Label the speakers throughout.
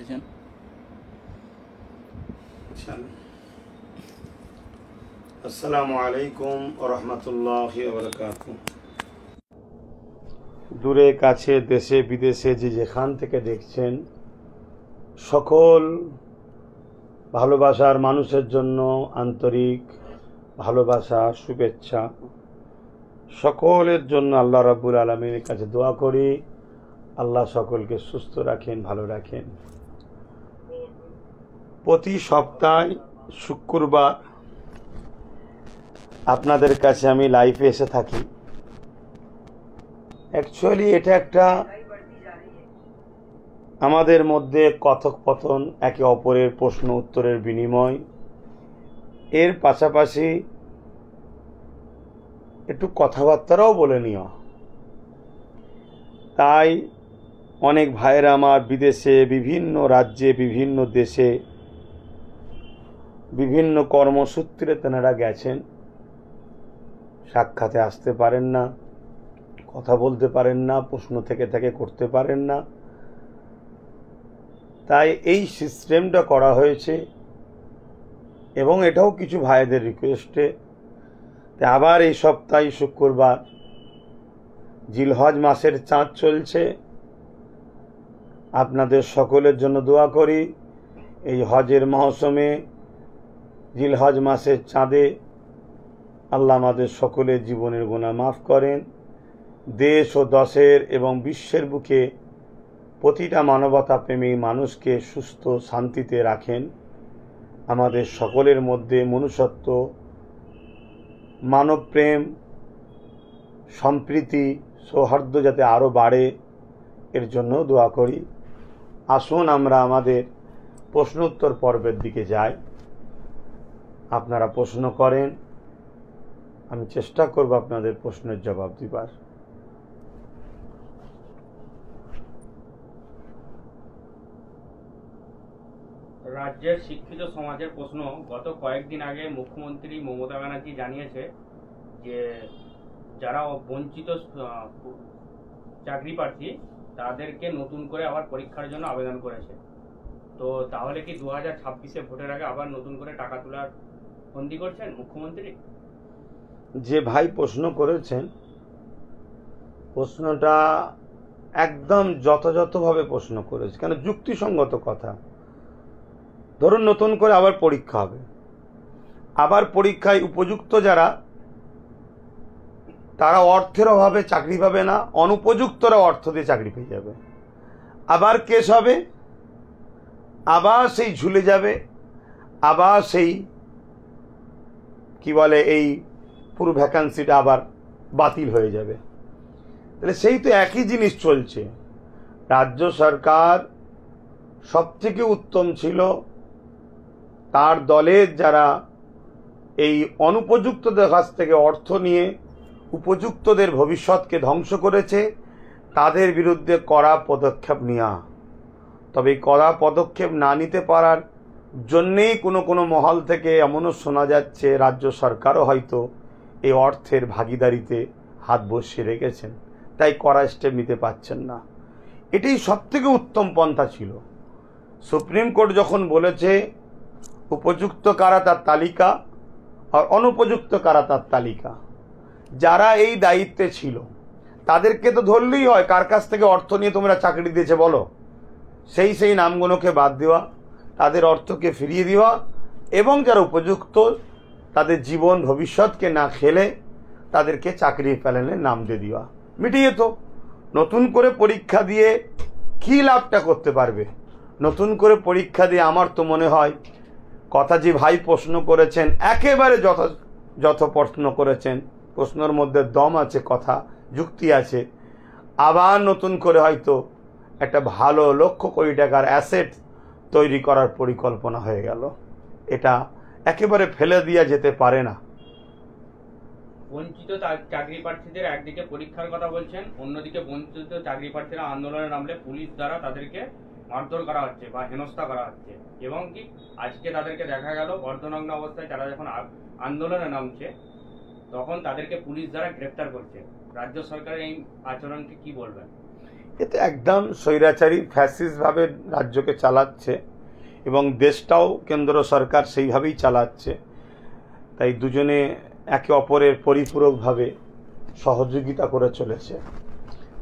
Speaker 1: করেছেন।
Speaker 2: আসসালামু আলাইকুম ওয়া রাহমাতুল্লাহি ওয়া বারাকাতুহু। দূরে কাছে দেশে বিদেশে যে যেখান থেকে দেখছেন, সকল ভালোবাসার মানুষের জন্য আন্তরিক ভালোবাসা, শুভেচ্ছা। সকলের জন্য আল্লাহ রাব্বুল আলামিনের কাছে দোয়া করি, আল্লাহ সকলকে সুস্থ রাখেন, ভালো রাখেন। প্রতি সপ্তাহে শুক্রবার আপনাদের কাছে আমি লাইভে এসে থাকি। অ্যাকচুয়ালি এটা একটা আমাদের মধ্যে কথোপকথন, একে অপরের প্রশ্ন উত্তরের বিনিময়, এর পাশাপাশি একটু কথাবার্তারাও বলে নেওয়া। তাই অনেক ভাইয়েরা আমার বিদেশে, বিভিন্ন রাজ্যে, বিভিন্ন দেশে বিভিন্ন কর্মসূত্রে তেনারা গেছেন, সাক্ষাতে আসতে পারেন না, কথা বলতে পারেন না, প্রশ্ন থেকে থেকে করতে পারেন না। তাই এই সিস্টেমটা করা হয়েছে এবং এটাও কিছু ভাইদের রিকোয়েস্টে। আবার এই সপ্তাহে শুক্রবার জিলহজ মাসের চাঁদ চলছে। আপনাদের সকলের জন্য দোয়া করি, এই হজের মৌসুমে জিলহজ মাসের চাঁদে আল্লাহ আমাদের সকলের জীবনের গুনাহ মাফ করেন, দেশ ও দশের এবং বিশ্বের বুকে প্রতিটা মানবতা প্রেমী মানুষকে সুস্থ শান্তিতে রাখেন। আমাদের সকলের মধ্যে মনুষ্যত্ব, মানবপ্রেম, সম্প্রীতি, সৌহার্দ্য যাতে আরও বাড়ে, এর জন্য দোয়া করি। আসুন আমরা আমাদের প্রশ্নোত্তর পর্বের দিকে যাই। আপনারা প্রশ্ন করেন, আমি চেষ্টা করব আপনাদের প্রশ্নের জবাব দিবার।
Speaker 3: রাজ্যের শিক্ষিত সমাজের প্রশ্ন, গত কয়েকদিন আগে মুখ্যমন্ত্রী মমতা ব্যানার্জি জানিয়েছে যে যারা বঞ্চিত চাকরি প্রার্থী তাদেরকে নতুন করে আবার পরীক্ষার জন্য আবেদন করেছে। তো তাহলে কি 2026-এ ভোটের আগে আবার নতুন করে টাকা তোলার ফন্দি করছেন মুখ্যমন্ত্রী?
Speaker 2: যে ভাই প্রশ্ন করেছেন, প্রশ্নটা একদম যথাযথভাবে প্রশ্ন করেছে, কেন যুক্তিসঙ্গত কথা। ধরুন নতুন করে আবার পরীক্ষা হবে, আবার পরীক্ষায় উপযুক্ত যারা, তারা অর্থের অভাবে চাকরি পাবে না, অনুপযুক্তরা অর্থ দিয়ে চাকরি পেয়ে যাবে। আবার কেস হবে, আবার সেই ঝুলে যাবে, আবার সেই কি বলে এই পুরো ভ্যাকান্সিটা আবার বাতিল হয়ে যাবে। তাহলে সেই তো একই জিনিস চলছে। রাজ্য সরকার সবথেকে উত্তম ছিল, তার দলের যারা এই অনুপযুক্তদের কাছ থেকে অর্থ নিয়ে উপযুক্তদের ভবিষ্যৎকে ধ্বংস করেছে, তাদের বিরুদ্ধে কড়া পদক্ষেপ নেওয়া। তবে এই কড়া পদক্ষেপ না নিতে পারার জন্যেই কোনো কোনো মহল থেকে এমনও শোনা যাচ্ছে রাজ্য সরকারও হয়তো এই অর্থের ভাগিদারিতে হাত বসিয়ে রেখেছেন, তাই কড়া স্টেপ নিতে পারছেন না। এটাই সবথেকে উত্তম পন্থা ছিল। সুপ্রিম কোর্ট যখন বলেছে উপযুক্ত কারা তার তালিকা আর অনুপযুক্ত কারা তার তালিকা, যারা এই দায়িত্বে ছিল তাদেরকে তো ধরলেই হয়, কার কাছ থেকে অর্থ নিয়ে তোমরা চাকরি দিয়েছে বলো, সেই নামগুলোকে বাদ দেওয়া, তাদের অর্থকে ফিরিয়ে দেওয়া, এবং যারা উপযুক্ত তাদের জীবন ভবিষ্যৎকে না খেলে তাদেরকে চাকরি প্যানেলে নাম দিয়ে দেওয়া, মিটিয়ে তো। নতুন করে পরীক্ষা দিয়ে কী লাভটা করতে পারবে? নতুন করে পরীক্ষা দিয়ে আমার তো মনে হয় কথা যে ভাই প্রশ্ন করেছেন একেবারে যত প্রশ্ন করেছেন, প্রশ্নের মধ্যে দম আছে, কথা যুক্তি আছে। আবার নতুন করে হয়তো একটা ভালো লক্ষ কোটি টাকার অ্যাসেট তৈরি করার পরিকল্পনা হয়ে গেল। এটা একেবারে ফেলে দেওয়া যেতে পারে না।
Speaker 3: বঞ্চিত চাকরি প্রার্থীদের একদিকে পরীক্ষার কথা বলছেন, অন্যদিকে বঞ্চিত চাকরি প্রার্থীরা আন্দোলনে নামলে পুলিশ দ্বারা তাদেরকে মারধর করা হচ্ছে বা হেনস্থা করা হচ্ছে, এবং কি আজকে তাদেরকে দেখা গেল অর্ধনগ্ন অবস্থায় তারা যখন আন্দোলনে নামছে তখন তাদেরকে পুলিশ দ্বারা গ্রেফতার করছে। রাজ্য সরকারের এই আচরণকে কি বলবেন?
Speaker 2: এতে একদম স্বৈরাচারী ফ্যাসিস্টভাবে রাজ্যকে চালাচ্ছে এবং দেশটাও কেন্দ্র সরকার সেইভাবেই চালাচ্ছে। তাই দুজনে একে অপরের পরিপূরকভাবে সহযোগিতা করে চলেছে।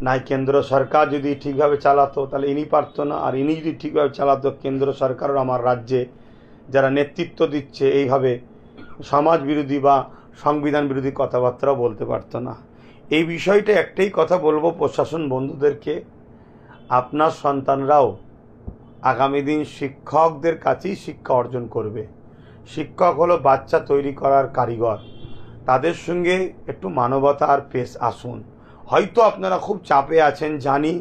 Speaker 2: নাই কেন্দ্র সরকার যদি ঠিকভাবে চালাতো তাহলে ইনি পারতো না, আর ইনি যদি ঠিকভাবে চালাতো কেন্দ্র সরকারও আমার রাজ্যে যারা নেতৃত্ব দিচ্ছে এইভাবে সমাজ বিরোধী বা সংবিধান বিরোধী কথাবার্তাও বলতে পারতো না। এই বিষয়টা একটাই কথা বলবো প্রশাসন বন্ধুদেরকে, আপনার সন্তানরাও আগামী দিন শিক্ষকদের কাছেই শিক্ষা অর্জন করবে। শিক্ষক হলো বাচ্চা তৈরি করার কারিগর, তাদের সঙ্গে একটু মানবতা আর পেশ আসুন। হয়তো আপনারা খুব চাপে আছেন জানি,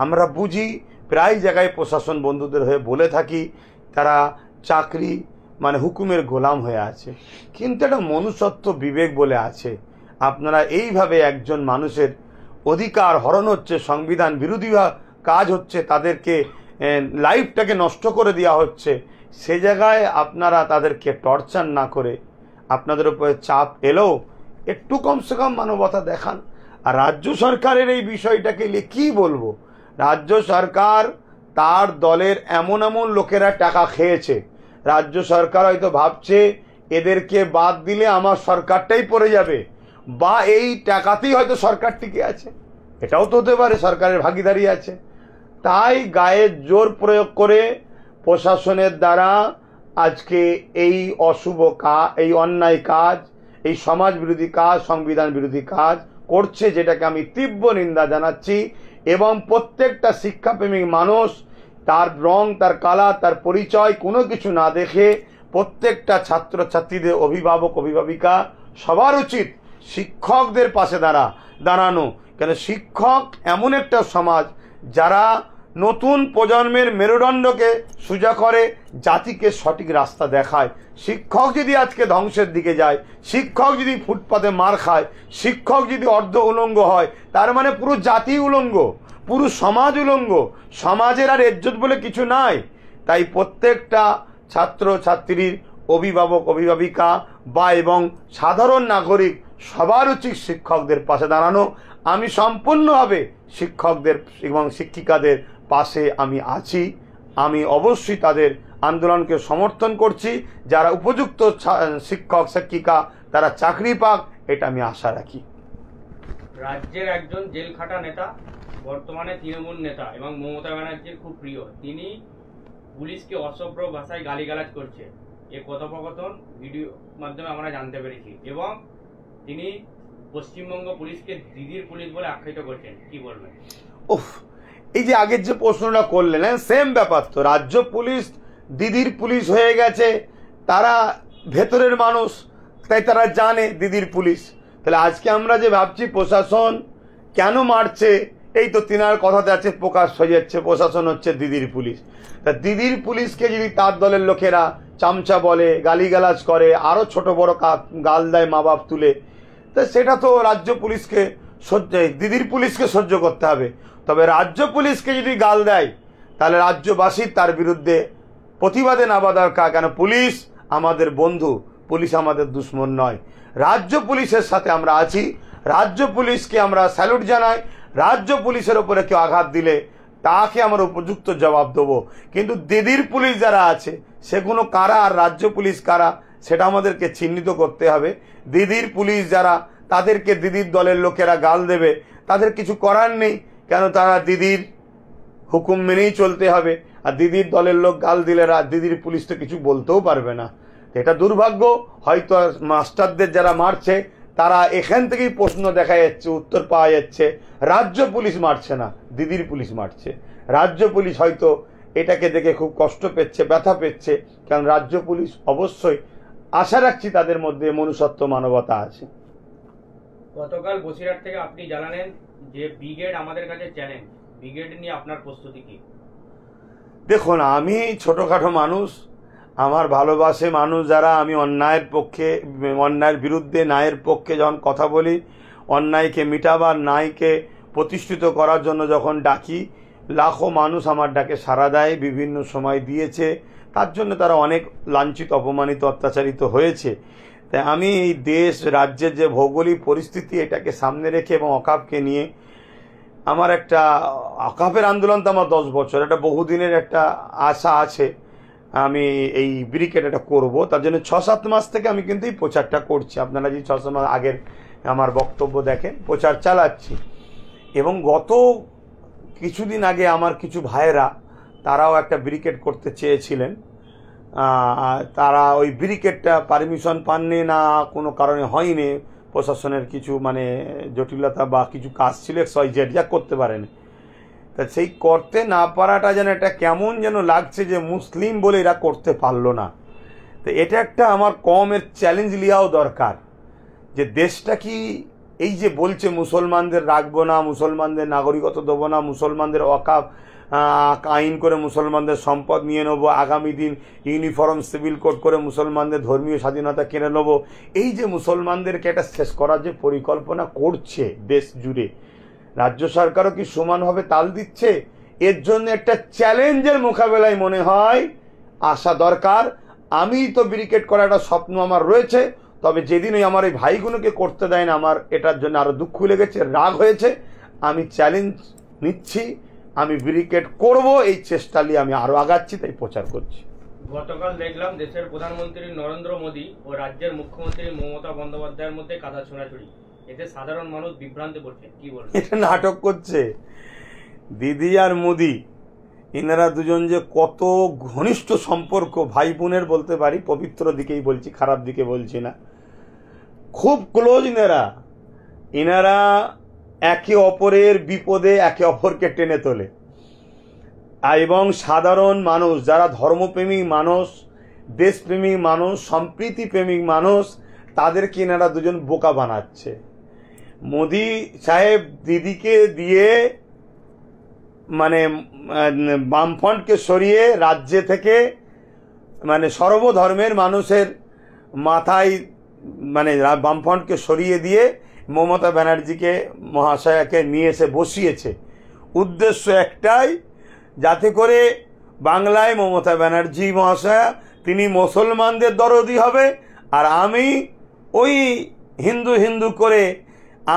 Speaker 2: আমরা বুঝি, প্রায় জায়গায় প্রশাসন বন্ধুদের হয়ে বলে থাকি তারা চাকরি মানে হুকুমের গোলাম হয়ে আছে, কিন্তু একটা মনুষ্যত্ব বিবেক বলে আছে। আপনারা এইভাবে একজন মানুষের অধিকার হরণ হচ্ছে, সংবিধান বিরোধী কাজ হচ্ছে, তাদেরকে লাইফটাকে নষ্ট করে দেওয়া হচ্ছে, সে জায়গায় আপনারা তাদেরকে টর্চার না করে আপনাদের উপরে চাপ এলেও একটু কমসে কম মানবতা দেখান। আর রাজ্য সরকারের এই বিষয়টাকে নিয়ে কী বলবো, রাজ্য সরকার তার দলের এমন এমন লোকেরা টাকা খেয়েছে, রাজ্য সরকার হয়তো ভাবছে এদেরকে বাদ দিলে আমার সরকারটাই পড়ে যাবে, বা এই টাকাতেই হয়তো সরকার টিকে আছে, এটাও তো হতে পারে, সরকারের ভাগিদারি আছে। তাই গায়ের জোর প্রয়োগ করে প্রশাসনের দ্বারা আজকে এই অশুভ কাজ, এই অন্যায় কাজ, এই সমাজ বিরোধী কাজ, সংবিধান বিরোধী কাজ করছে, যেটাকে আমি তীব্র নিন্দা জানাচ্ছি। এবং প্রত্যেকটা শিক্ষাপ্রেমিক মানুষ তার রং, তার কালার, তার পরিচয় কোনো কিছু না দেখে প্রত্যেকটা ছাত্রছাত্রীদের অভিভাবক অভিভাবিকা সবার উচিত শিক্ষকদের পাশে দাঁড়ানো। কেন শিক্ষক এমন একটা সমাজ যারা নতুন প্রজন্মের মেরুদণ্ডকে সোজা করে, জাতিকে সঠিক রাস্তা দেখায়। শিক্ষক যদি আজকে ধ্বংসের দিকে যায়, শিক্ষক যদি ফুটপাতে মার খায়, শিক্ষক যদি অর্ধ উলঙ্গ হয়, তার মানে পুরো জাতি উলঙ্গ, পুরো সমাজ উলঙ্গ, সমাজের আর ইজ্জত বলে কিছু নাই। তাই প্রত্যেকটা ছাত্র ছাত্রীর অভিভাবক অভিভাবিকা বা এবং সাধারণ নাগরিক সবার উচিত শিক্ষকদের পাশে দাঁড়ানো। আমি সম্পূর্ণভাবে শিক্ষকদের এবং শিক্ষিকাদের পাশে আমি আছি। আমি অবশ্যই তাদের আন্দোলনকে সমর্থন করছি। যারা উপযুক্ত শিক্ষক শিক্ষিকা তারা চাকরি পাক, এটা আমি আশা রাখি।
Speaker 3: রাজ্যের একজন জেল খাটা নেতা, বর্তমানে তৃণমূল নেতা এবং মমতা ব্যানার্জির খুব প্রিয়, তিনি পুলিশকে অসভ্য ভাষায় গালিগালাজ করছে। এ কথোপকথন ভিডিও মাধ্যমে আমরা জানতে পেরেছি, এবং তিনি পশ্চিমবঙ্গ পুলিশকে দিদির পুলিশ বলে আখ্যায়িত করছেন। কি বলবেন?
Speaker 2: উফ, এই যে আগের যে প্রশ্নটা করলেন, সেম ব্যাপার তো, রাজ্য পুলিশ দিদির পুলিশ হয়ে গেছে। তারা ভেতরের মানুষ, তাই তারা জানে দিদির পুলিশ। তাহলে আজকে আমরা যে ভাবছি প্রশাসন কেন মারছে, এই তো তিনার কথাতে আছে প্রকাশ হয়ে যাচ্ছে প্রশাসন হচ্ছে দিদির পুলিশ। তা দিদির পুলিশকে যদি তার দলের লোকেরা চামচা বলে, গালিগালাজ করে, আরও ছোট বড় গাল দেয় মা বাপ তুলে, তা সেটা তো রাজ্য পুলিশকে দিদির পুলিশকে সহ্য করতে হবে। তবে রাজ্য পুলিশকে যদি গাল দেয় তাহলে রাজ্যবাসীর তার বিরুদ্ধে প্রতিবাদে নামা দরকার। কেন পুলিশ আমাদের বন্ধু, পুলিশ আমাদের দুশ্মন নয়। রাজ্য পুলিশের সাথে আমরা আছি, রাজ্য পুলিশকে আমরা স্যালুট জানাই। রাজ্য পুলিশের ওপরে কেউ আঘাত দিলে তাকে আমরা উপযুক্ত জবাব দেবো। কিন্তু দিদির পুলিশ যারা আছে সেগুলো কারা আর রাজ্য পুলিশ কারা সেটা আমাদেরকে চিহ্নিত করতে হবে। দিদির পুলিশ যারা, তাদেরকে দিদির দলের লোকেরা গাল দেবে, তাদের কিছু করার নেই, কেন তারা দিদির হুকুম মেনেই চলতে হবে। আর দিদির দলের লোক গাল দিলে দিদির পুলিশ তো কিছু বলতেও পারবে না। এটা দুর্ভাগ্য। হয়তো মাস্টারদের যারা মারছে তারা এখান থেকেই প্রশ্ন দেখা যাচ্ছে, উত্তর পাওয়া যাচ্ছে, রাজ্য পুলিশ মারছে না, দিদির পুলিশ মারছে। রাজ্য পুলিশ হয়তো এটাকে দেখে খুব কষ্ট পেচ্ছে, ব্যথা পেচ্ছে, কারণ রাজ্য পুলিশ অবশ্যই আশা রাখছি তাদের মধ্যে মনুষ্যত্ব মানবতা আছে।
Speaker 3: গতকাল বসিরহাট থেকে আপনি জানালেন যে ব্রিগেড আমাদের কাছে চ্যালেঞ্জ, ব্রিগেড নিয়ে আপনার প্রস্তুতি কি?
Speaker 2: দেখুন, আমি ছোটোখাটো মানুষ, আমার ভালোবাসে মানুষ যারা, আমি অন্যায়ের পক্ষে, অন্যায়ের বিরুদ্ধে, ন্যায়ের পক্ষে যখন কথা বলি, অন্যায়কে মিটাবার, ন্যায়কে প্রতিষ্ঠিত করার জন্য যখন ডাকি, লাখো মানুষ আমার ডাকে সাড়া দেয়, বিভিন্ন সময় দিয়েছে। তার জন্য তারা অনেক লাঞ্ছিত, অপমানিত, অত্যাচারিত হয়েছে। তাই আমি এই দেশ রাজ্যের যে ভৌগোলিক পরিস্থিতি, এটাকে সামনে রেখে এবং অকাপকে নিয়ে আমার একটা আকাফের আন্দোলন তো আমার 10 বছর, একটা বহুদিনের একটা আশা আছে আমি এই ব্রিকেট এটা করবো। তার জন্য 6-7 মাস থেকে আমি কিন্তু এই প্রচারটা করছি। আপনারা যে 6 মাস আগের আমার বক্তব্য দেখেন, প্রচার চালাচ্ছি। এবং গত কিছুদিন আগে আমার কিছু ভাইয়েরা তারাও একটা ব্রিকেট করতে চেয়েছিলেন, তারা ওই ব্রিকেটটা পারমিশন পাননি, না কোনো কারণে হয়নি, প্রশাসনের কিছু মানে জটিলতা বা কিছু কাজ ছিল XYZ যা করতে পারেনি। তা সেই করতে না পারাটা যেন একটা কেমন যেন লাগছে যে মুসলিম বলে এরা করতে পারলো না। তো এটা একটা আমার কমের চ্যালেঞ্জ নেওয়াও দরকার, যে দেশটা কি এই যে বলছে মুসলমানদের রাখবো না, মুসলমানদের নাগরিকত্ব দেবো না, মুসলমানদের ওয়াকাফ আইন করে মুসলমানদের সম্পদ নিয়ে নেবো, আগামী দিন ইউনিফর্ম সিভিল কোড করে মুসলমানদের ধর্মীয় স্বাধীনতা কিনে নেবো, এই যে মুসলমানদেরকে এটা শেষ করার যে পরিকল্পনা করছে দেশ জুড়ে, রাজ্য সরকারও কি সমানভাবে তাল দিচ্ছে? এর জন্য একটা চ্যালেঞ্জের মোকাবেলায় মনে হয় আসা দরকার। আমি তো ব্রিকেট করার একটা স্বপ্ন আমার রয়েছে, তবে যেদিন ওই আমার এই ভাইগুলোকে করতে দেয় না, আমার এটার জন্য আরও দুঃখ লেগেছে, রাগ হয়েছে। আমি চ্যালেঞ্জ নিচ্ছি, আমি ব্রিকেট করব, এই চেষ্টা নিয়ে আমি আরও আগাচ্ছি, তাই প্রচার করছি।
Speaker 3: গতকাল দেখলাম দেশের প্রধানমন্ত্রী নরেন্দ্র মোদী ও রাজ্যের মুখ্যমন্ত্রী মমতা বন্দ্যোপাধ্যায়ের মধ্যে কাদা ছোড়াছুড়ি, এতে সাধারণ মানুষ বিভ্রান্তি পড়ছে, কি বলবেন?
Speaker 2: এটা নাটক করছে দিদি আর মোদি, এনারা দুজন যে কত ঘনিষ্ঠ সম্পর্ক, ভাই বোনের বলতে পারি, পবিত্র দিকেই বলছি, খারাপ দিকে বলছি না, খুব ক্লোজ এনারা একে অপরের বিপদে একে অপরকে টেনে তোলে। এবং সাধারণ মানুষ যারা ধর্মপ্রেমিক মানুষ, দেশপ্রেমিক মানুষ, সম্প্রীতি প্রেমিক মানুষ, তাদেরকে এনারা দুজন বোকা বানাচ্ছে। মোদি সাহেব দিদিকে দিয়ে মানে বামফ্রন্টকে সরিয়ে রাজ্যে থেকে মানে সর্বধর্মের মানুষের মাথায় মানে বামফ্রন্টকে সরিয়ে দিয়ে মমতা ব্যানার্জিকে মহাশয়াকে নিয়ে এসে বসিয়েছে। উদ্দেশ্য একটাই, যাতে করে বাংলায় মমতা ব্যানার্জি মহাশয়া তিনি মুসলমানদের দরদি হবে, আর আমি ওই হিন্দু হিন্দু করে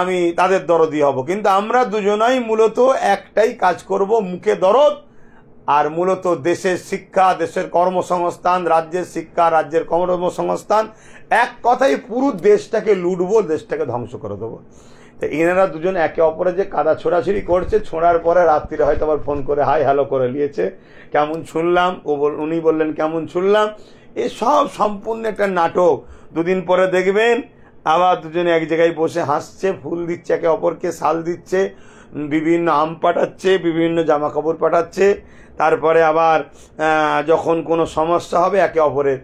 Speaker 2: আমি তাদের দরদি হব। কিন্তু আমরা দুজনাই মূলত একটাই কাজ করব, মুখে দরদ, আর মূলত দেশের শিক্ষা, দেশের কর্মসংস্থান, রাজ্যের শিক্ষা, রাজ্যের কর্মসংস্থান, এক কথায় পুরো দেশটাকে লুটবো, দেশটাকে ধ্বংস করে দেবো। তো এনারা দুজন একে অপরে যে কাদা ছোড়াছুড়ি করছে, ছোঁড়ার পরে রাত্রিরে হয়তো আবার ফোন করে হাই হ্যালো করে নিয়েছে, কেমন শুনলাম, উনি বললেন কেমন শুনলাম, এসব সম্পূর্ণ একটা নাটক। দুদিন পরে দেখবেন আবার দুজনে এক জায়গায় বসে হাসছে, ফুল দিচ্ছে একে অপরকে, শাল দিচ্ছে, বিভিন্ন আম পাঠাচ্ছে, বিভিন্ন জামা কাপড় পাঠাচ্ছে, তারপরে আবার যখন কোনো সমস্যা হবে একে অপরের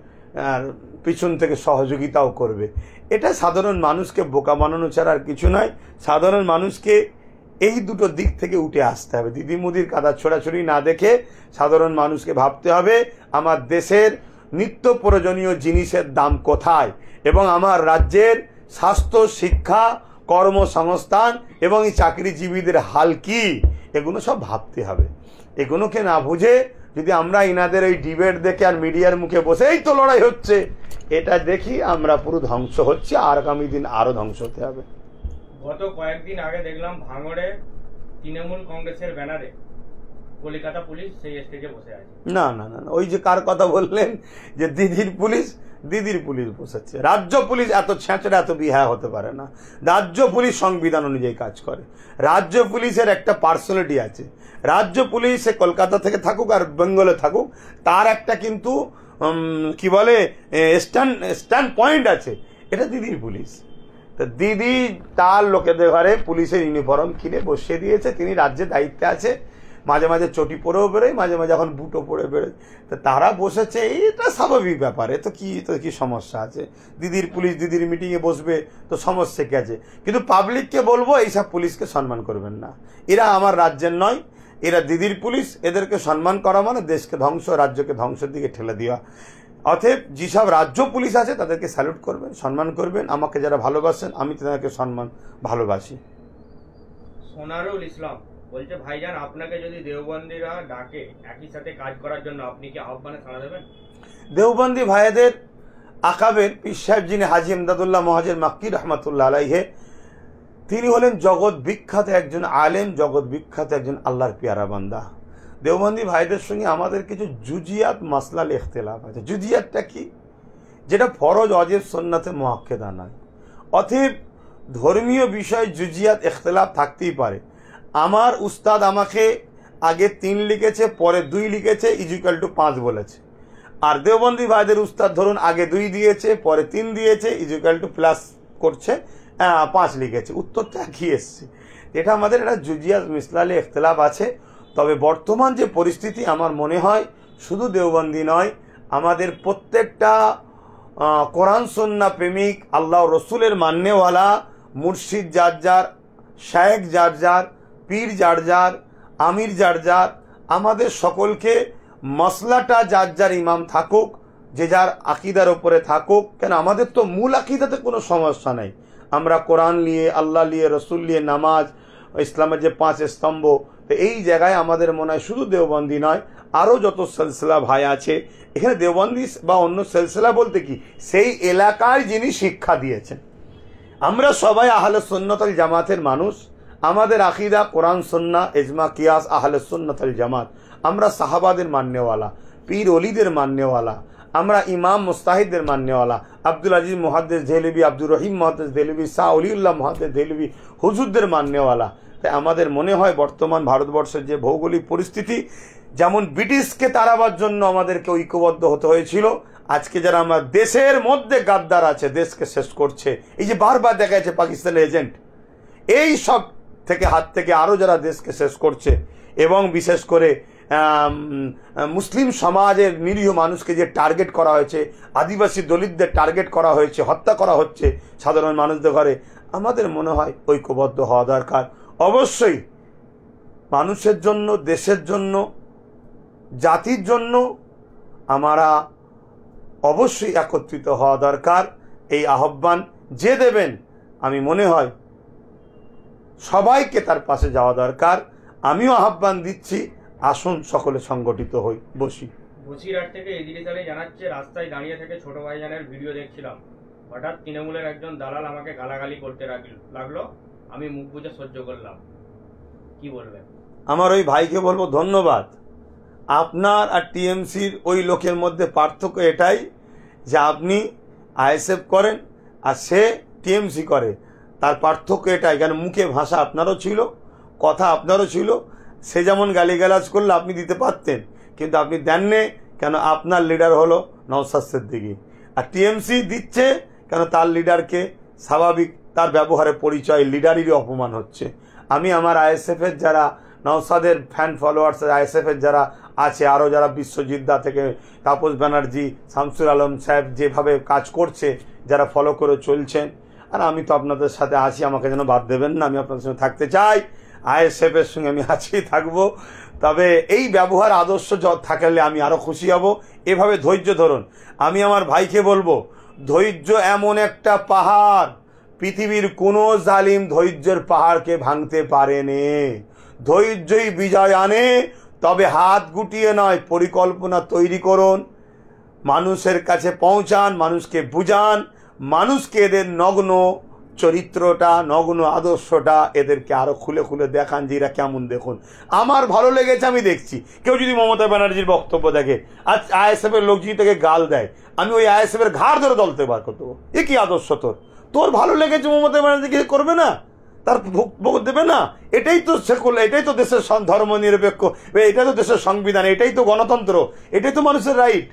Speaker 2: পিছন থেকে সহযোগিতাও করবে। এটা সাধারণ মানুষকে বোকা বানানো ছাড়া আর কিছু নয়। সাধারণ মানুষকে এই দুটো দিক থেকে উঠে আসতে হবে। দিদি মোদির কাদা ছোড়াছুড়ি না দেখে সাধারণ মানুষকে ভাবতে হবে আমার দেশের নিত্য প্রয়োজনীয় জিনিসের দাম কোথায়, এবং আমার রাজ্যের স্বাস্থ্য, শিক্ষা, কর্মসংস্থান এবং এই চাকরিজীবীদের হাল কি, এগুলো সব ভাবতে হবে। এগুলোকে না বুঝে যদি আমরা ইনাদের ওই ডিবেট দেখে আর মিডিয়ার মুখে বসে এই তো লড়াই হচ্ছে, এটা দেখি আমরা পুরো ধ্বংস হচ্ছে, আর আগামী দিন আরো ধ্বংস হতে হবে।
Speaker 3: গত কয়েকদিন আগে দেখলাম ভাঙড়ে তৃণমূল কংগ্রেসের ব্যানারে কলকাতা পুলিশ সেই স্টেজে বসে আছে।
Speaker 2: না না না, ওই যে কার কথা বললেন যে দিদির পুলিশ বসাচ্ছে। রাজ্য পুলিশ এত ছেঁচড়া, এত বিহা হতে পারে না। রাজ্য পুলিশ সংবিধান অনুযায়ী কাজ করে। রাজ্য পুলিশের একটা পার্সোনালিটি আছে। রাজ্য পুলিশ সে কলকাতা থেকে থাকুক আর বেঙ্গলে থাকুক, তার একটা কিন্তু কি বলে স্ট্যান্ড পয়েন্ট আছে। এটা দিদির পুলিশ। তো দিদি তার লোকেদের ঘরে পুলিশের ইউনিফর্ম কিনে বসিয়ে দিয়েছে। তিনি রাজ্যের দায়িত্বে আছে, মাঝে মাঝে চটি পরেও বেরোয়, মাঝে মাঝে এখন বুটও পরে বেরোয়। তো তারা বসেছে, এটা স্বাভাবিক ব্যাপার। তো কি সমস্যা আছে? দিদির পুলিশ দিদির মিটিংয়ে বসবে, তো সমস্যা কি আছে? কিন্তু পাবলিককে বলবো এইসব পুলিশকে সম্মান করবেন না। এরা আমার রাজ্যের নয়, এরা দিদির পুলিশ। এদেরকে সম্মান করা মানে দেশকে ধ্বংস, রাজ্যকে ধ্বংসের দিকে ঠেলে দেওয়া। অতএব যেসব রাজ্য পুলিশ আছে তাদেরকে স্যালুট করবেন, সম্মান করবেন। আমাকে যারা ভালোবাসেন আমি তাদেরকে সম্মান ভালোবাসি।
Speaker 3: সোনারুল ইসলাম বলছে, ভাইজান আপনাকে যদি দেওবন্দিরা ডাকে একই সাথে কাজ করার জন্য, আপনি কি আহ্বানে সাড়া দেবেন?
Speaker 2: দেওবন্দি ভাইদের আকাবের পীর সাহেব যিনি হাজি ইমদাদুল্লাহ মহাজির মাক্কি রহমতুল্লাহ আলাইহে, তিনি হলেন জগৎ বিখ্যাত একজন আলেম, জগৎ বিখ্যাত একজন আল্লাহর পেয়ারা বান্দা। দেওবন্দি ভাইদের সঙ্গে আমাদের কিছু জুজিয়াত মাসলাল ইখতিলাফ আছে। জুজিয়াতটা কি? যেটা ফরজ, অজেব, সুন্নাতে মুআক্কাদা নয়। অতএব ধর্মীয় বিষয় জুজিয়াত ইখতিলাফ থাকতেই পারে। আমার উস্তাদ আমাকে আগে 3 লিখেছে, পরে 2 লিখেছে, ইকুয়াল টু 5 বলেছে। আর দেওবন্দি ভাইদের উস্তাদ ধরুন আগে 2 দিয়েছে, পরে 3 দিয়েছে, ইকুয়াল টু প্লাস করছে 5 লিখেছে। উত্তরটা কি এসছে? এটা আমাদের একটা জুজিয়াত মিসলালে ইখতিলাফ আছে। তবে বর্তমান যে পরিস্থিতি, আমার মনে হয় শুধু দেওবন্দি নয়, আমাদের প্রত্যেকটা কোরআন সুন্নাহ প্রেমিক, আল্লাহ রসুলের মান্যওয়ালা, মুর্শিদ যার যার, শায়েখ যার যার, পীর যার যার, আমির যার যার, আমাদের সকলকে মসলাটা যার যার ইমাম থাকুক, যে যার আকিদার ওপরে থাকুক। কেন আমাদের তো মূল আকিদাতে কোনো সমস্যা নেই। আমরা কোরআন নিয়ে, আল্লাহ নিয়ে, রসুল নিয়ে, নামাজ, ইসলামের যে 5 স্তম্ভ, তো এই জায়গায় আমাদের মনে হয় শুধু দেওবন্দি নয়, আরও যত সিলসিলা ভাই আছে, এখানে দেওবন্দি বা অন্য সিলসিলা বলতে কি, সেই এলাকায় যিনি শিক্ষা দিয়েছেন। আমরা সবাই আহলে সুন্নাত ওয়াল জামাতের মানুষ। আমাদের আকিদা কোরআন সুন্নাহ, ইজমা, কিয়াস, আহলে সুন্নাত ওয়াল জামাত। আমরা সাহাবাদের মাননেওয়ালা, পীর ওলিদের মাননেওয়ালা, আমরা ইমাম মুস্তাহিদদের মাননেওয়ালা, আব্দুল আজিজ মুহাদ্দিস দেহলভী, আব্দুর রহিম মুহাদ্দিস দেহলভী, শাহ ওলিউল্লাহ মুহাদ্দিস দেহলভী, হুজুরদের মাননেওয়ালা। তাই আমাদের মনে হয় বর্তমান ভারতবর্ষের যে ভৌগোলিক পরিস্থিতি, যেমন ব্রিটিশকে তাড়াবার জন্য আমাদেরকে ঐক্যবদ্ধ হতে হয়েছিল, আজকে যারা আমরা দেশের মধ্যে গাদ্দার আছে, দেশকে শেষ করছে, এই যে বারবার দেখা যাচ্ছে পাকিস্তানের এজেন্ট, এই সব থেকে হাত থেকে আরও যারা দেশকে শেষ করছে, এবং বিশেষ করে মুসলিম সমাজের নিরীহ মানুষকে যে টার্গেট করা হয়েছে, আদিবাসী দলিতদের টার্গেট করা হয়েছে, হত্যা করা হচ্ছে সাধারণ মানুষদের ঘরে, আমাদের মনে হয় ঐক্যবদ্ধ হওয়া দরকার। অবশ্যই মানুষের জন্য, দেশের জন্য, জাতির জন্য আমরা অবশ্যই একত্রিত হওয়া দরকার। এই আহ্বান যে দেবেন, আমি মনে হয় সবাইকে তার পাশে যাওয়া দরকার। আমিও আহ্বান দিচ্ছি, আসুন সকলে সংগঠিত হই, বসি।
Speaker 3: বসিরহাট থেকে ইদ্রিস আলী জানাচ্ছে, রাস্তায় দাঁড়িয়ে থেকে ছোট ভাইজানের ভিডিও দেখছিলাম, হঠাৎ তৃণমূলের একজন দালাল আমাকে গালাগালি করতে লাগলো, আমি মুখ বুজে সহ্য করলাম। কি বলবেন?
Speaker 2: আমার ওই ভাইকে বলবো ধন্যবাদ। আপনার আর টিএমসির ওই লোকের মধ্যে পার্থক্য এটাই যে আপনি আইএসএফ করেন আর সে টিএমসি করে। তার পার্থক্য এটাই, কেন মুখে ভাষা আপনারও ছিল, কথা আপনারও ছিল। সে যেমন গালিগালাজ করলে আপনি দিতে পারতেন, কিন্তু আপনি দেননি, কেন আপনার লিডার হলো নওশাদ সিদ্দিকী। আর টিএমসি দিচ্ছে কেন তার লিডারকে, স্বাভাবিক তার ব্যবহারে পরিচয় লিডারেরই অপমান হচ্ছে। আমি আমার আইএসএফের যারা নওশাদের ফ্যান ফলোয়ার্স, আইএসএফের যারা আছে, আরও যারা বিশ্বজিদ্দা থেকে তাপস ব্যানার্জি, শামসুল আলম সাহেব যেভাবে কাজ করছে, যারা ফলো করে চলছেন, আর আমি তো আপনাদের সাথে আছি, আমাকে যেন বাদ দেবেন না, আমি আপনাদের সঙ্গে থাকতে চাই, আইএসএফের সঙ্গে আমি আছি, থাকবো। তবে এই ব্যবহার আদর্শ থাকলে আমি আরও খুশি হব। এভাবে ধৈর্য ধরুন। আমি আমার ভাইকে বলবো, ধৈর্য এমন একটা পাহাড়, পৃথিবীর কোনো জালিম ধৈর্যের পাহাড়কে ভাঙতে পারেনি। ধৈর্যই বিজয় আনে। তবে হাত গুটিয়ে নয়, পরিকল্পনা তৈরি করুন, মানুষের কাছে পৌঁছান, মানুষকে বুঝান, মানুষকে এদের নগ্ন চরিত্রটা, নগ্ন আদর্শটা এদেরকে আরো খুলে খুলে দেখান যে এরা কেমন। দেখুন, আমার ভালো লেগেছে, আমি দেখছি। কেউ যদি মমতা ব্যানার্জির বক্তব্য দেখে, আজ আইএসএফের লোক যদি তাকে গাল দেয়, আমি ওই আইএসএফের ঘাড় ধরে দলতে বার করতে দেবো। এ কি আদর্শ তোর? তোর ভালো লেগেছে মমতা ব্যানার্জি, কিছু করবে না, তার ভোগ দেবে না? এটাই তো সেকুলার, এটাই তো দেশের ধর্ম নিরপেক্ষ, এটাই তো দেশের সংবিধান, এটাই তো গণতন্ত্র, এটাই তো মানুষের রাইট।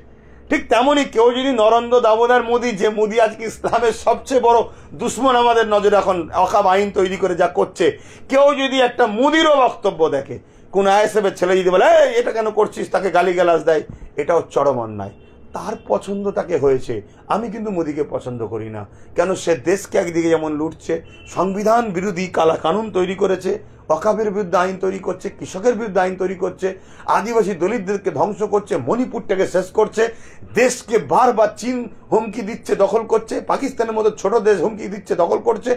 Speaker 2: ঠিক তেমনই কেউ যদি নরেন্দ্র দামোদর মোদী, যে মোদী আজকে ইসলামের সবচেয়ে বড় দুশ্মন আমাদের নজরে এখন অকাব আইন তৈরি করে যা করছে, কেউ যদি একটা মোদীরও বক্তব্য দেখে, কোন আইএসএফের ছেলে যদি বলে এটা কেন করছিস, তাকে গালিগালাজ দেয়, এটাও চরম অন্যায়। তার পছন্দ তাকে হয়েছে, আমি কিন্তু মোদীকে পছন্দ করি না। কেন? সে দেশকে একদিকে যেমন লুটছে, সংবিধান বিরোধী কালা কানুন তৈরি করেছে, অকাবের বিরুদ্ধে আইন তৈরি করছে, কৃষকের বিরুদ্ধে আইন তৈরি করছে, আদিবাসী দলিতদেরকে ধ্বংস করছে, মণিপুরটাকে শেষ করছে, দেশকে বারবার চীন হুমকি দিচ্ছে, দখল করছে, পাকিস্তানের মতো ছোট দেশ হুমকি দিচ্ছে, দখল করছে,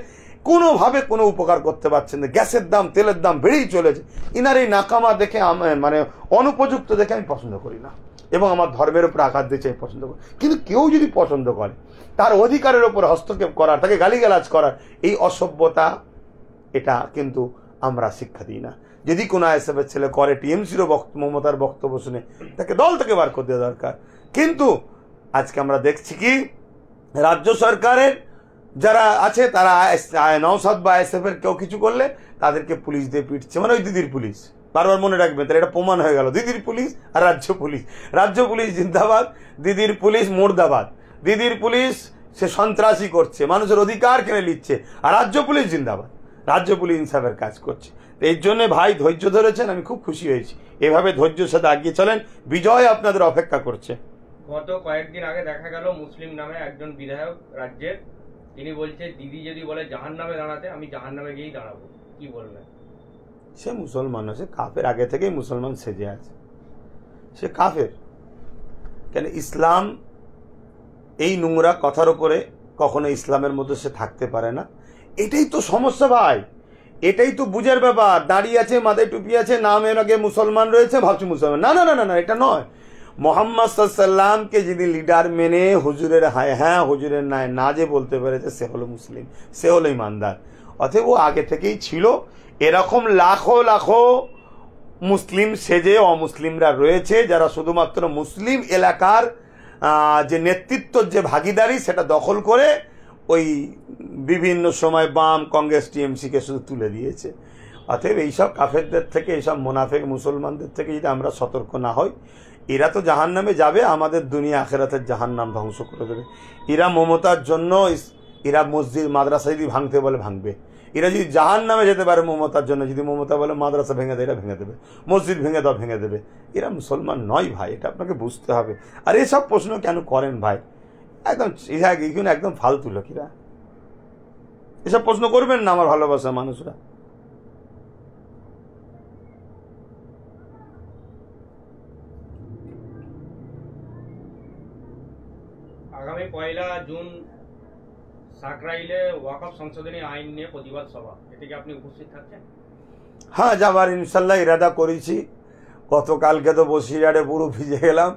Speaker 2: কোনোভাবে কোনো উপকার করতে পারছেন না। গ্যাসের দাম, তেলের দাম বেড়েই চলেছে। ইনার এই নাকামা দেখে মানে অনুপযুক্ত দেখে আমি পছন্দ করি না, এবং আমার ধর্মের উপর আঘাত দিচ্ছে আমি পছন্দ করি। কিন্তু কেউ যদি পছন্দ করে, তার অধিকারের উপর হস্তক্ষেপ করার, তাকে গালিগালাজ করার, এই অসভ্যতা এটা কিন্তু আমরা শিক্ষা দিই না। যদি কোনো আইএসএফের ছেলে করে, টিএমসিরও মমতার বক্তব্য শুনে তাকে দল থেকে বার করে দেওয়া দরকার। কিন্তু আজকে আমরা দেখছি কি রাজ্য সরকারের যারা আছে তারা নওশাদ বা আইএসএফের কেউ কিছু করলে তাদেরকে পুলিশ দিয়ে পিটছে, মানে ওই দিদির পুলিশ। বারবার মনে রাখবেন, তাহলে এটা প্রমাণ হয়ে গেল দিদির পুলিশ আর রাজ্য পুলিশ। রাজ্য পুলিশ জিন্দাবাদ, দিদির পুলিশ মুর্দাবাদ। দিদির পুলিশ সে সন্ত্রাসী করছে, মানুষের অধিকার কেড়ে নিচ্ছে, আর রাজ্য পুলিশ জিন্দাবাদ, রাজ্য পুলিশ ইনসাফের কাজ করছে। তো এই জন্য ভাই ধৈর্য ধরেছেন, আমি খুব খুশি হয়েছি। এভাবে ধৈর্যের সাথে এগিয়ে চলেন, বিজয় আপনাদের অপেক্ষা করছে।
Speaker 3: গত কয়েকদিন আগে দেখা গেল মুসলিম নামে একজন বিধায়ক রাজ্যের, তিনি বলছে দিদি যদি বলে জাহান্নামে দাঁড়াতে, আমি জাহান্নামে গিয়েই দাঁড়াবো। কি বলবেন?
Speaker 2: সে মুসলমান, সে কাফের, আগে থেকেই মুসলমান সেজে আছে, সে কাফের। কেন ইসলাম এই নোংরা কথার উপরে কখনো ইসলামের মধ্যে সে থাকতে পারে না। এটাই তো সমস্যা ভাই, এটাই তো বুঝার ব্যাপার। দাঁড়িয়ে আছে, মাথায় টুপি আছে, নামের আগে মুসলমান রয়েছে, ভাবছি মুসলমান। না না না না, এটা নয়। মোহাম্মদ সাল্লামকে যিনি লিডার মেনে হুজুরের হ্যাঁ হুজুরের নাই না যে বলতে পেরেছে, সে হলো মুসলিম, সে হলো ইমানদার। অতএব ও আগে থেকেই ছিল। এরকম লাখো লাখো মুসলিম সেজে অমুসলিমরা রয়েছে, যারা শুধুমাত্র মুসলিম এলাকার যে নেতৃত্বর যে ভাগিদারি সেটা দখল করে ওই বিভিন্ন সময় বাম, কংগ্রেস, টিএমসিকে শুধু তুলে দিয়েছে। অতএব এইসব কাফেরদের থেকে, এইসব মোনাফেক মুসলমানদের থেকে যদি আমরা সতর্ক না হই, এরা তো জাহান্নামে যাবে, আমাদের দুনিয়া আখেরাতের জাহান্নাম ধ্বংস করে দেবে। এরা মমতার জন্য, এরা মসজিদ মাদ্রাসা যদি ভাঙতে বলে ভাঙবে। এরা যদি জাহান্নামে যেতে পারে মমতার জন্য, যদি মমতা বলে মাদ্রাসা ভেঙে দেয়, এরা ভেঙে দেবে, মসজিদ ভেঙে দাও, ভেঙে দেবে। এরা মুসলমান নয় ভাই, এটা আপনাকে বুঝতে হবে। আর এসব প্রশ্ন কেন করেন ভাই? একদম একদম ফালতু লোকেরা, এসব প্রশ্ন করবেন না আমার ভালোবাসা মানুষরা।
Speaker 3: আগামী 1 জুন সাকরাইলে ওয়াকফ সংশোধনী আইন নিয়ে প্রতিবাদ সভা, এতে কি আপনি উপস্থিত থাকছেন?
Speaker 2: হ্যাঁ, যাবার ইনশাল্লাহ ইরাদা করেছি। গতকালকে তো বসিরহাটে পুরো ভিজে গেলাম।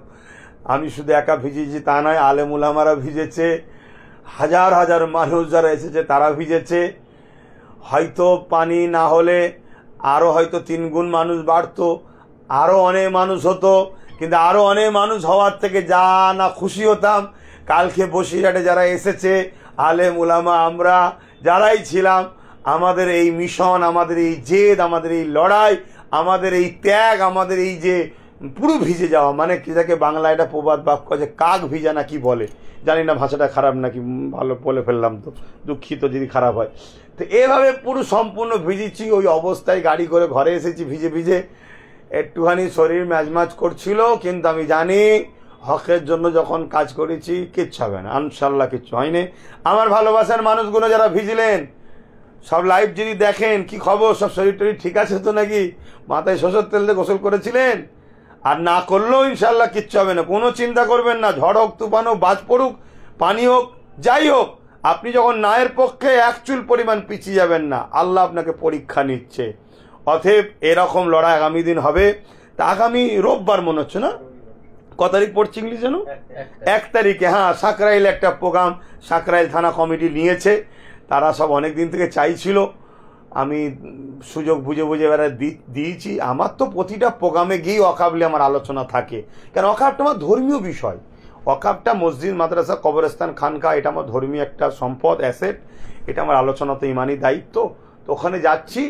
Speaker 2: আমি শুধু একা ভিজেছি তা নয়, আলেম উলামারা ভিজেছে, হাজার হাজার মানুষ যারা এসেছে তারা ভিজেছে। হয়তো পানি না হলে আরও হয়তো 3 গুণ মানুষ বাড়তো, আরও অনেক মানুষ হতো, কিন্তু আরও অনেক মানুষ হওয়ার থেকে যা না খুশি হতাম। কালকে বসিরহাটে যারা এসেছে আলেম উলামা, আমরা যারাই ছিলাম, আমাদের এই মিশন, আমাদের এই জেদ, আমাদের এই লড়াই, আমাদের এই ত্যাগ, আমাদের এই যে পুরো ভিজে যাওয়া, মানে কি যাকে বাংলা এটা প্রবাদ বাক্য আছে, কাক ভিজা না কি বলে, জানি না ভাষাটা খারাপ নাকি, ভালো বলে ফেললাম তো, দুঃখিত যদি খারাপ হয়। তো এভাবে পুরো সম্পূর্ণ ভিজেছি। ওই অবস্থায় গাড়ি করে ঘরে এসেছি ভিজে ভিজে, একটুখানি শরীর ম্যাজম্যাজ করছিল, কিন্তু আমি জানি হকের জন্য যখন কাজ করেছি কিচ্ছু হবে না, ইনশাল্লাহ কিচ্ছু হয়নি। আমার ভালোবাসার মানুষগুলো যারা ভিজলেন, সব লাইভ যদি দেখেন, কি খবর, সব শরীর টরীর ঠিক আছে তো নাকি? মাথায় সরষের তেল দিয়ে গোসল করেছিলেন? আর না করলেও ইনশাল্লাহ কিচ্ছু হবে না, কোনো চিন্তা করবেন না। ঝড় হোক, তুফান হোক, বাজ পড়ুক, পানি হোক, যাই হোক, আপনি যখন ন্যায়ের পক্ষে 1 চুল পরিমাণ পিছিয়ে যাবেন না, আল্লাহ আপনাকে পরীক্ষা নিচ্ছে। অতএব এরকম লড়াই আগামী দিন হবে। তা আগামী রোববার মনে হচ্ছে না, ক তারিখ পড়ছে ইংলিশ যেন, 1 তারিখে, হ্যাঁ, সাকরাইল একটা প্রোগ্রাম সাকরাইল থানা কমিটি নিয়েছে। তারা সব অনেক দিন থেকে চাইছিল, আমি সুযোগ বুঝে বুঝে এবারে দিয়েছি। আমার তো প্রতিটা প্রোগ্রামে গিয়েই ওয়াকফ আমার আলোচনা থাকে, কারণ ওয়াকফটা আমার ধর্মীয় বিষয়। ওয়াকফটা মসজিদ, মাদ্রাসা, কবরস্থান, খানকা, এটা আমার ধর্মীয় একটা সম্পদ, অ্যাসেট। এটা আমার আলোচনা তো ইমানি দায়িত্ব। তো ওখানে যাচ্ছি,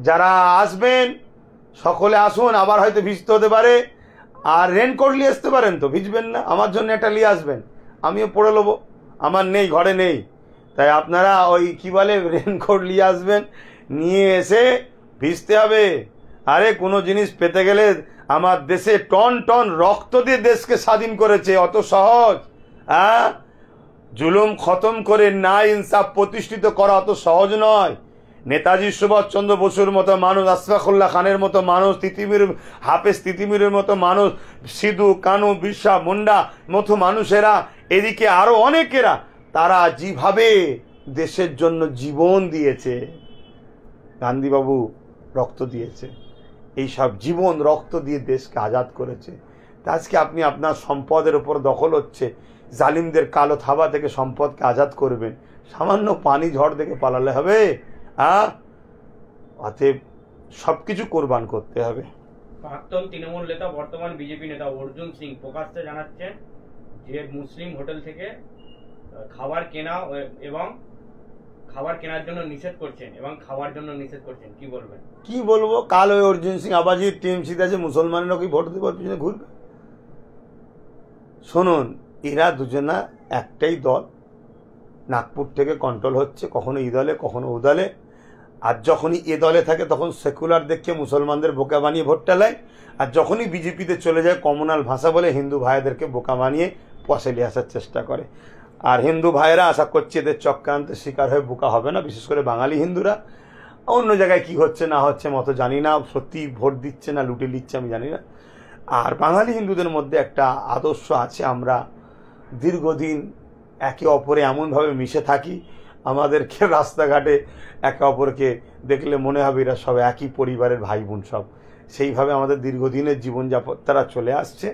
Speaker 2: যারা আসবেন সকলে আসুন। আবার হয়তো ভিজতে হতে পারে, আর রেনকোট নিয়ে আসতে পারেন, তো ভিজবেন না, আমার জন্য একটা নিয়ে আসবেন, আমিও পরে নেবো। আমার নেই, ঘরে নেই, তাই আপনারা ওই কি বলে রেনকোট নিয়ে আসবেন, নিয়ে এসে ভিজতে হবে। আরে কোনো জিনিস পেতে গেলে আমার দেশে টন টন রক্ত দিয়ে দেশকে স্বাধীন করেছে, অত সহজ? হ্যাঁ, জুলুম খতম করে ন্যায় ইনসাফ প্রতিষ্ঠিত করা অত সহজ নয়। নেতাজি সুভাষচন্দ্র বসুর মতো মানুষ, আশফাকুল্লাহ খানের মতো মানুষ, হাফেজ তিতিমিরের মতো মানুষ, সিধু কানু বিরসা মুন্ডা মতো মানুষেরা, এদিকে আরো অনেকেরা, তারা যেভাবে দেশের জন্য জীবন দিয়েছে, গান্ধীবাবু রক্ত দিয়েছে, এই সব জীবন রক্ত দিয়ে দেশকে আজাদ করেছে। তা আজকে আপনি আপনার সম্পদের উপর দখল হচ্ছে, জালিমদের কালো থাবা থেকে সম্পদকে আজাদ করবেন, সামান্য পানি ঝড় থেকে পালালে হবে? অতএব সব কিছু কোরবান করতে হবে।
Speaker 3: প্রাক্তন তৃণমূল নেতা বর্তমান বিজেপি নেতা অর্জুন সিং প্রকাশ্যে জানাচ্ছেন যে মুসলিম হোটেল থেকে খাবার কেনা এবং খাবার কেনার জন্য নিষেধ করছেন এবং খাওয়ার জন্য নিষেধ করছেন, কি বলবেন?
Speaker 2: কি বলবো, কাল ওই অর্জুন সিং আবাজি টিএমসিতে আছে, মুসলমানেরা কি ভোট দেবার পিছনে ঘুরবে? শুনুন, এরা দুজনা একটাই দল, নাগপুর থেকে কন্ট্রোল হচ্ছে, কখনো এই দলে কখনো ও দলে। আর যখনই এ দলে থাকে তখন সেকুলার দেখে মুসলমানদের বোকা বানিয়ে ভোটটা নেয়, আর যখনই বিজেপিতে চলে যায় কমনাল ভাষা বলে হিন্দু ভাইদেরকে বোকা বানিয়ে পয়সা নিয়ে আসার চেষ্টা করে। আর হিন্দু ভাইয়েরা আশা করছে এদের চক্রান্তের শিকার হয়ে বোকা হবে না, বিশেষ করে বাঙালি হিন্দুরা। অন্য জায়গায় কি হচ্ছে না হচ্ছে মতো জানি না, সত্যি ভোট দিচ্ছে না লুটে নিচ্ছে আমি জানি না। আর বাঙালি হিন্দুদের মধ্যে একটা আদর্শ আছে, আমরা দীর্ঘদিন একে অপরে এমনভাবে মিশে থাকি, আমাদেরকে রাস্তাঘাটে একে অপরকে দেখলে মনে হবে এরা সব একই পরিবারের ভাই বোন সব। সেইভাবে আমাদের দীর্ঘদিনের জীবনযাপন তারা চলে আসছে।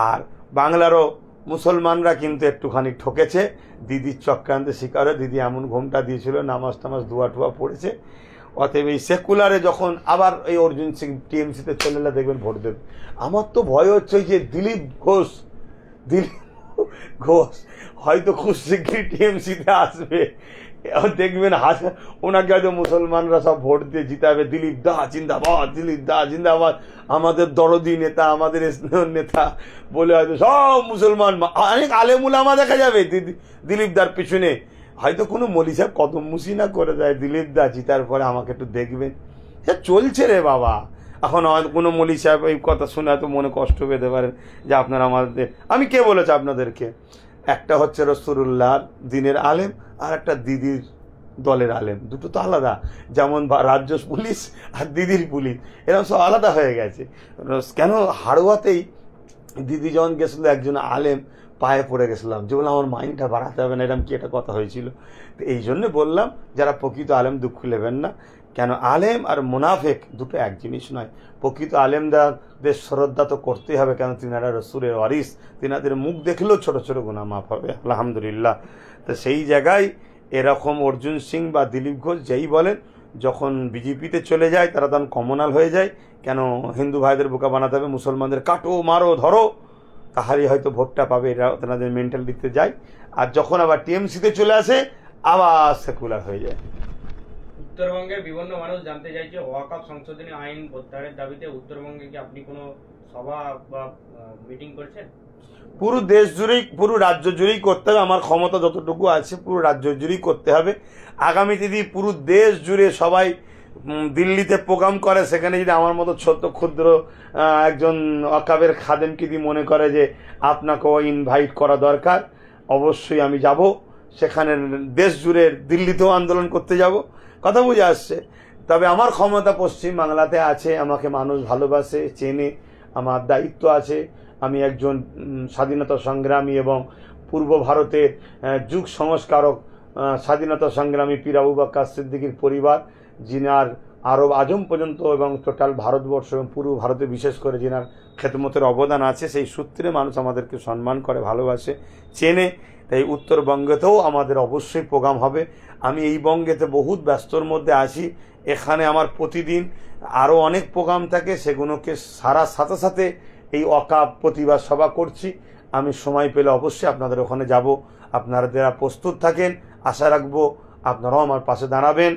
Speaker 2: আর বাংলারও মুসলমানরা কিন্তু একটুখানি ঠকেছে, দিদির চক্রান্তের শিকার হয়ে দিদি এমন ঘুমটা দিয়েছিল, নামাজ টামাজ দুয়া টুয়া পড়েছে। অতএব এই সেকুলারে যখন আবার এই অর্জুন সিং টিএমসিতে চলে এলে দেখবেন ভোট দেবে। আমার তো ভয় হচ্ছে যে দিলীপ ঘোষ হয়তো খুব শীঘ্রই টিএমসিতে আসবে, দেখবেন ওনাকে হয়তো মুসলমানরা সব ভোট দিয়ে জিতাবে, দিলীপ দা জিন্দাবাদ, দিলীপ দা জিন্দাবাদ, আমাদের দরদি নেতা, আমাদের স্নেহ নেতা বলে হয়তো সব মুসলমান অনেক আলেমুলামা দেখা যাবে দিলীপ দার পিছনে। হয়তো কোনো মলি সাহেব কদম মুসি না করে দেয়, দিলীপ দা জিতার পরে আমাকে একটু দেখবেন। সে চলছে রে বাবা। এখন কোনো মলি সাহেব এই কথা শুনে হয়তো মনে কষ্ট পেতে পারেন যে আপনারা আমাদের, আমি কে বলেছে আপনাদেরকে? একটা হচ্ছে রসুলুল্লাহ দিনের আলেম আর একটা দিদির দলের আলেম, দুটো তো আলাদা। যেমন রাজ্য পুলিশ আর দিদির পুলিশ এরকম সব আলাদা হয়ে গেছে। কেন হাড়োয়াতেই দিদি যখন গেছিলো একজন আলেম পায়ে পড়ে গেছিলাম, যে বললাম আমার মাইন্ডটা বাড়াতে হবে না, এরকম কি একটা কথা হয়েছিল। তো এই জন্য বললাম যারা প্রকৃত আলেম দুঃখ নেবেন না, কেন আলেম আর মুনাফেক দুটো এক জিনিস নয়। প্রকৃত আলেমদের শ্রদ্ধা তো করতেই হবে, কেন তিনারা রসুলের ওয়ারিস, তিনাদের মুখ দেখলেও ছোট ছোট গুনাহ মাফ হবে আলহামদুলিল্লাহ। তো সেই জায়গায় এরকম অর্জুন সিং বা দিলীপ ঘোষ যেই বলেন, যখন বিজেপিতে চলে যায় তারা তখন কমনাল হয়ে যায়। কেন হিন্দু ভাইদের বোকা বানাতে হবে, মুসলমানদের কাটো মারো ধরো, তাহারই হয়তো ভোটটা পাবে, এরা তেনাদের মেন্টালিটিতে যায়। আর যখন আবার টিএমসিতে চলে আসে আবার সেকুলার হয়ে যায়।
Speaker 3: উত্তরবঙ্গের বিভিন্ন মানুষ জানতে চাইছে ওয়াকফ সংশোধনী আইন প্রত্যাহারের দাবিতে উত্তরবঙ্গে কি আপনি কোনো সভা বা মিটিং করছেন?
Speaker 2: পুরো দেশ জুড়েই, পুরো রাজ্য জুড়েই করতে হবে। আমার ক্ষমতা যতটুকু আছে পুরো রাজ্য জুড়েই করতে হবে। আগামী দিনে পুরো দেশ জুড়ে সবাই দিল্লিতে প্রোগ্রাম করে, সেখানে যদি আমার মতো ছোট্ট ক্ষুদ্র একজন ওয়াকফের খাদেমকে যদি মনে করে যে আপনাকেও ইনভাইট করা দরকার, অবশ্যই আমি যাব সেখানে। দেশ জুড়ে দিল্লিতেও আন্দোলন করতে যাব, কথা বুঝে আসছে। তবে আমার ক্ষমতা পশ্চিম বাংলাতে আছে, আমাকে মানুষ ভালোবাসে চেনে, আমার দায়িত্ব আছে। আমি একজন স্বাধীনতা সংগ্রামী এবং পূর্ব ভারতের যুগ সংস্কারক, স্বাধীনতা সংগ্রামী পীর আবু বকর সিদ্দিকীর পরিবার, যিনার আরব আজম পর্যন্ত এবং টোটাল ভারতবর্ষ এবং পুরো ভারতে বিশেষ করে যিনার খেদমতের অবদান আছে, সেই সূত্রে মানুষ আমাদেরকে সম্মান করে, ভালোবাসে, চেনে। তাই উত্তরবঙ্গেতেও আমাদের অবশ্যই প্রোগ্রাম হবে। আমি এই বঙ্গেতে বহুত ব্যস্তর মধ্যে আছি, এখানে আমার প্রতিদিন আরও অনেক প্রোগ্রাম থাকে, সেগুলোকে সারার সাথে সাথে এই ওয়াকফ প্রতিবাদ সভা করছি। আমি সময় পেলে অবশ্যই আপনাদের ওখানে যাব। আপনারা যারা প্রস্তুত থাকেন, আশা রাখবো আপনারাও আমার পাশে দাঁড়াবেন।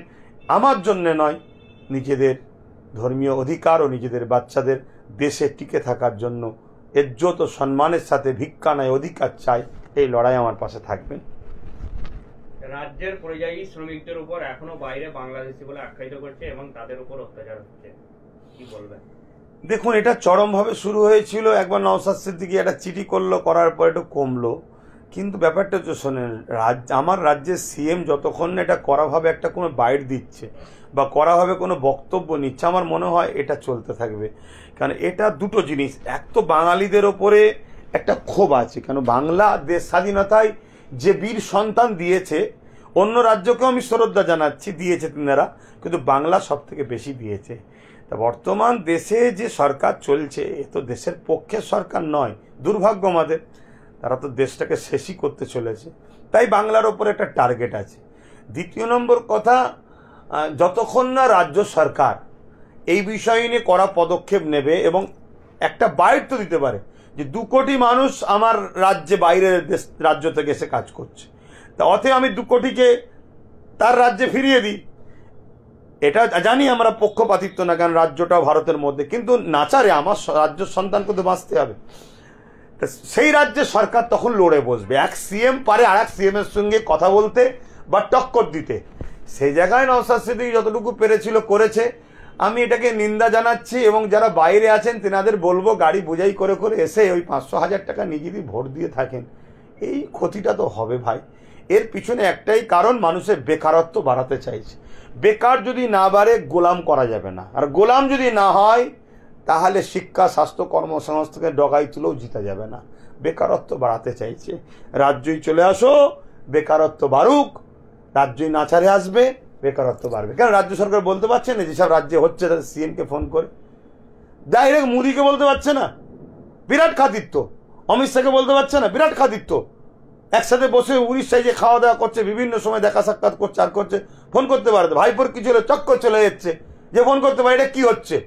Speaker 2: আমার জন্যে নয়, নিজেদের ধর্মীয় অধিকার ও নিজেদের বাচ্চাদের দেশে টিকে থাকার জন্য ইজ্জত ও সম্মানের সাথে ভিক্ষা নয় অধিকার চাই, এই লড়াই আমার পাশে থাকবেন।
Speaker 3: রাজ্যের পরিযায়ী শ্রমিকদের উপর এখনো বাইরে বাংলাদেশি বলে আখ্যায়িত করছে এবং তাদের উপর অত্যাচার হচ্ছে, কি বলবেন?
Speaker 2: দেখুন, এটা চরমভাবে শুরু হয়েছিল। একবার নওশাদ সিদ্দিকী একটা চিঠি করলো, করার পর একটু কমলো। কিন্তু ব্যাপারটা হচ্ছে শোনেন, আমার রাজ্যের সিএম যতক্ষণ না এটা করাভাবে একটা কোনো বাইট দিচ্ছে বা করাভাবে কোনো বক্তব্য নিচ্ছে, আমার মনে হয় এটা চলতে থাকবে। কারণ এটা দুটো জিনিস, এক তো বাঙালিদের ওপরে একটা ক্ষোভ আছে, কেন বাংলা দেশ স্বাধীনতায় যে বীর সন্তান দিয়েছে, অন্য রাজ্যকেও আমি শ্রদ্ধা জানাচ্ছি, দিয়েছে তিনারা, কিন্তু বাংলা সব থেকে বেশি দিয়েছে। তা বর্তমান দেশে যে সরকার চলছে, এ তো দেশের পক্ষের সরকার নয়, দুর্ভাগ্য আমাদের, তারা তো দেশটাকে শেষই করতে চলেছে। তাই বাংলার ওপর একটা টার্গেট আছে। দ্বিতীয় নম্বর কথা, যতক্ষণ না রাজ্য সরকার এই বিষয় নিয়ে কড়া পদক্ষেপ নেবে এবং একটা বাইট তো দিতে পারে যে 2 কোটি মানুষ আমার রাজ্যে বাইরের দেশ রাজ্য থেকে এসে কাজ করছে, তা অতএব আমি 2 কোটিকে তার রাজ্যে ফিরিয়ে দিই। এটা জানি আমরা পক্ষপাতিত্ব না, কারণ রাজ্যটাও ভারতের মধ্যে, কিন্তু নাচারে আমার রাজ্য সন্তানকে তো বাঁচতে হবে। সেই রাজ্যে সরকার তখন লড়ে বসবে, এক সিএম পারে আর এক সিএম এর সঙ্গে কথা বলতে বা টক্কর দিতে। সেই জায়গায় নওশাদ সিদ্দিকী যতটুকু পেরেছিল করেছে, আমি এটাকে নিন্দা জানাচ্ছি। এবং যারা বাইরে আছেন তেনাদের বলবো গাড়ি বোঝাই করে করে এসে ওই 500,000 টাকা নিয়ে যদি ভোট দিয়ে থাকেন, এই ক্ষতিটা তো হবে ভাই। এর পিছনে একটাই কারণ, মানুষের বেকারত্ব বাড়াতে চাইছে। বেকার যদি না বাড়ে গোলাম করা যাবে না, আর গোলাম যদি না হয় তাহলে শিক্ষা, স্বাস্থ্য, কর্মসংস্থানের ডগাই তুলেও জিতা যাবে না। বেকারত্ব বাড়াতে চাইছে, রাজ্যই চলে আসো, বেকারত্ব বাড়ুক, রাজ্যই নাচারে আসবে, বেকারত্ব বাড়বে। কেন রাজ্য সরকার বলতে পারছে না যেসব রাজ্যে হচ্ছে তাদের সিএমকে ফোন করে? ডাইরেক্ট মোদিকে বলতে পারছে না? বিরাট খাতিত্ব। অমিত শাহকে বলতে পারছে না? বিরাট খাতিত্ব। একসাথে বসে উড়িষ্যায় যে খাওয়া দাওয়া করছে, বিভিন্ন সময় দেখা সাক্ষাৎ করছে আর করছে, ফোন করতে পারতো। ভাইপোর কিছু হলে চক্কর চলে যাচ্ছে যে ফোন করতে পারে, এটা কি হচ্ছে?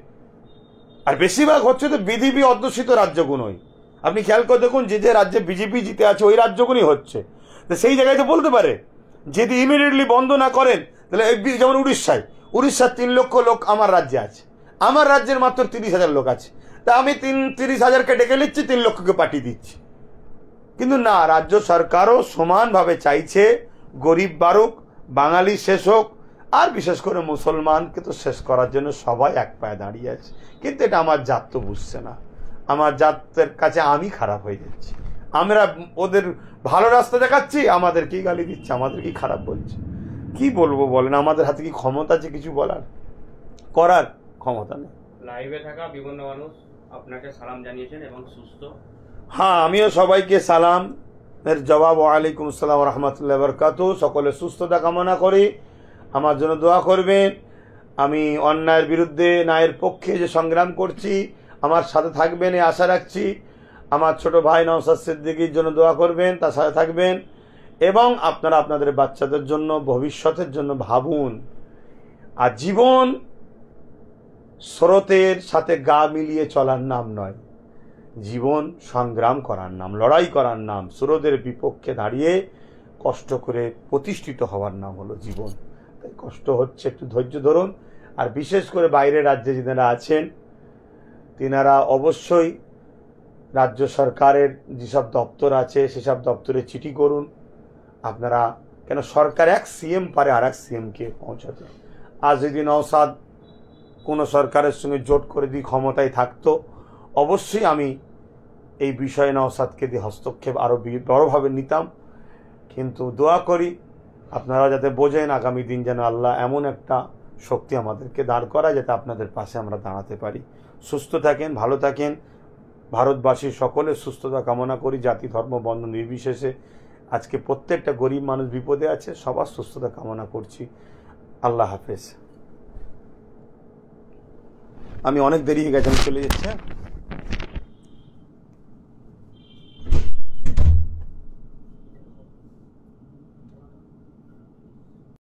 Speaker 2: আর বেশিরভাগ হচ্ছে তো বিজেপি অধ্যুষিত রাজ্যগুলোই। আপনি খেয়াল করে দেখুন, যে যে রাজ্যে বিজেপি জিতে আছে ওই রাজ্যগুলোই হচ্ছে। তো সেই জায়গায় তো বলতে পারে, যদি ইমিডিয়েটলি বন্ধ না করেন তাহলে যেমন উড়িষ্যার 3 লক্ষ লোক আমার রাজ্যে আছে, আমার রাজ্যের মাত্র 30,000 লোক আছে, তা আমি 30,000কে ডেকে নিচ্ছি, 3 লক্ষকে পাঠিয়ে দিচ্ছি। কিন্তু না, রাজ্য সরকারও সমানভাবে চাইছে গরিব বাড়ুক, বাঙালি শেষ হোক, আর বিশেষ করে মুসলমানকে তো শেষ করার জন্য সবাই এক পায়ে দাঁড়িয়ে আছে। কিন্তু এটা আমার জাত তো বুঝছে না, আমার জাতের কাছে আমি খারাপ হয়ে যাচ্ছি। আমরা ওদের ভালো রাস্তা দেখাচ্ছি, আমাদেরকেই গালি দিচ্ছে, আমাদেরকেই খারাপ বলছে। কি বলবো বলেন, আমাদের হাতে কি ক্ষমতা আছে কিছু বলার? করার ক্ষমতা নেই।
Speaker 3: লাইভে থাকা বিভিন্ন মানুষ আপনাকে সালাম জানিয়েছেন এবং সুস্থ।
Speaker 2: হ্যাঁ, আমিও সবাইকে সালাম এর জবাব ওয়ালাইকুম আসসালাম রহমতুল্লাহ বরকাতু। সকলে সুস্থতা কামনা করি, আমার জন্য দোয়া করবেন। আমি অন্যায়ের বিরুদ্ধে ন্যায়ের পক্ষে যে সংগ্রাম করছি, আমার সাথে থাকবেন এই আশা রাখছি। আমার ছোট ভাই নওশাদ সিদ্দিকীর জন্য দোয়া করবেন, তার সাথে থাকবেন। এবং আপনারা আপনাদের বাচ্চাদের জন্য, ভবিষ্যতের জন্য ভাবুন। আর জীবন স্রোতের সাথে গা মিলিয়ে চলার নাম নয়, জীবন সংগ্রাম করার নাম, লড়াই করার নাম, স্রোতের বিপক্ষে দাঁড়িয়ে কষ্ট করে প্রতিষ্ঠিত হওয়ার নাম হলো জীবন। তাই কষ্ট হচ্ছে, একটু ধৈর্য ধরুন। আর বিশেষ করে বাইরের রাজ্যে যারা আছেন তিনারা অবশ্যই রাজ্য সরকারের যেসব দপ্তর আছে সেসব দপ্তরে চিঠি করুন আপনারা। কেন সরকার এক সিএম পারে আর এক সিএমকে পৌঁছাতে। আজ যদি নওশাদ কোনো সরকারের সঙ্গে জোট করে দিয়ে ক্ষমতায় থাকতো, অবশ্যই আমি এই বিষয়ে নওশাদকে দিয়ে হস্তক্ষেপ আরও বড়োভাবে নিতাম। কিন্তু দোয়া করি আপনারা যাতে বোঝেন, আগামী দিন যেন আল্লাহ এমন একটা শক্তি আমাদেরকে দাঁড় করায় যাতে আপনাদের পাশে আমরা দাঁড়াতে পারি। সুস্থ থাকেন, ভালো থাকেন। ভারতবাসীর সকলের সুস্থতা কামনা করি, জাতি ধর্ম বর্ণ নির্বিশেষে। আজকে প্রত্যেকটা গরিব মানুষ বিপদে আছে, সবার সুস্থতা কামনা করছি। আল্লাহ হাফেজ। আমি অনেক দেরি হয়ে গেছে, আমি চলে যাচ্ছি।